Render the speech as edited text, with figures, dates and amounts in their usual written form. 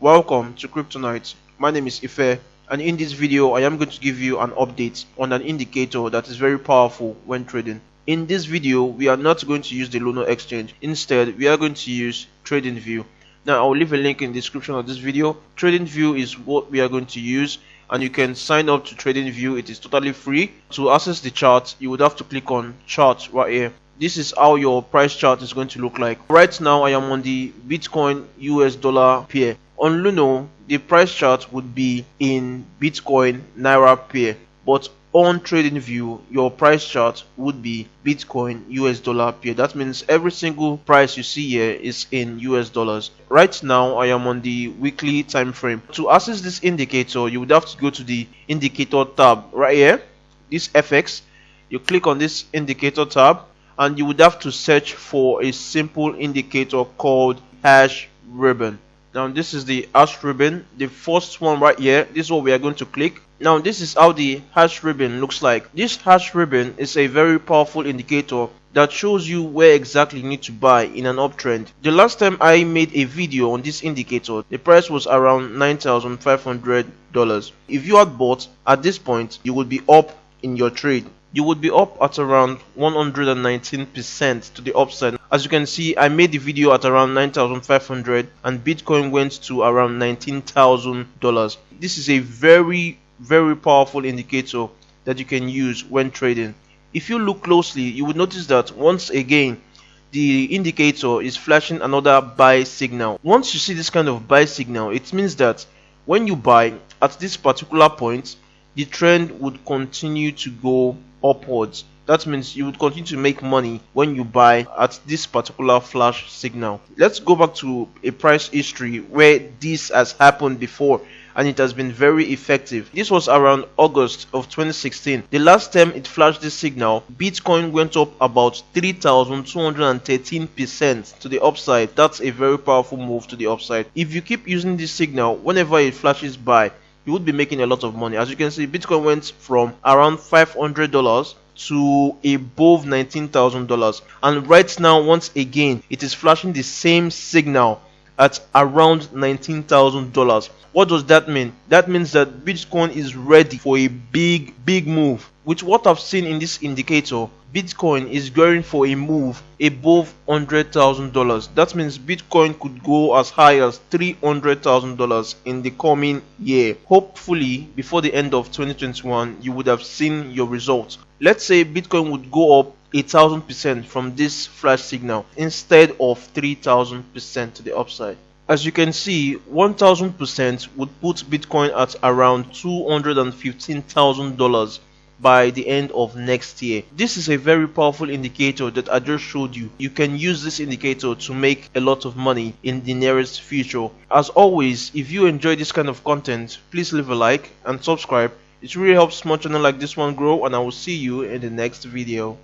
Welcome to Kryptonite. My name is Ife, and in this video I am going to give you an update on an indicator that is very powerful when trading. In this video we are not going to use the Luno exchange. Instead we are going to use TradingView. Now I'll leave a link in the description of this video. TradingView is what we are going to use, and you can sign up to TradingView. It is totally free. To access the chart, you would have to click on chart right here. This is how your price chart is going to look like. Right now I am on the Bitcoin US dollar pair. On Luno, the price chart would be in Bitcoin Naira pair, but on TradingView your price chart would be Bitcoin US dollar pair. That means every single price you see here is in US dollars. Right now I am on the weekly time frame. To access this indicator, you would have to go to the indicator tab right here, this FX. You click on this indicator tab and you would have to search for a simple indicator called hash ribbon. Now this is the hash ribbon, the first one right here. This is what we are going to click. Now this is how the hash ribbon looks like. This hash ribbon is a very powerful indicator that shows you where exactly you need to buy in an uptrend. The last time I made a video on this indicator, the price was around $9,500. If you had bought at this point, you would be up in your trade. You would be up at around 119% to the upside. As you can see, I made the video at around 9,500 and Bitcoin went to around $19,000. This is a very powerful indicator that you can use when trading. If you look closely, you would notice that once again the indicator is flashing another buy signal. Once you see this kind of buy signal, it means that when you buy at this particular point, the trend would continue to go upwards. That means you would continue to make money when you buy at this particular flash signal. Let's go back to a price history where this has happened before and it has been very effective. This was around August of 2016. The last time it flashed this signal, Bitcoin went up about 3,213% to the upside. That's a very powerful move to the upside. If you keep using this signal whenever it flashes by, you would be making a lot of money. As you can see, Bitcoin went from around $500 to above $19,000, and right now once again it is flashing the same signal at around $19,000. What does that mean? That means that Bitcoin is ready for a big move. With what I've seen in this indicator, Bitcoin is going for a move above $100,000. That means Bitcoin could go as high as $300,000 in the coming year. Hopefully before the end of 2021 you would have seen your results. Let's say Bitcoin would go up 1,000% from this flash signal instead of 3,000% to the upside. As you can see, 1,000% would put Bitcoin at around $215,000 by the end of next year. This is a very powerful indicator that I just showed you. You can use this indicator to make a lot of money in the nearest future. As always, if you enjoy this kind of content, please leave a like and subscribe. It really helps small channel like this one grow, and I will see you in the next video.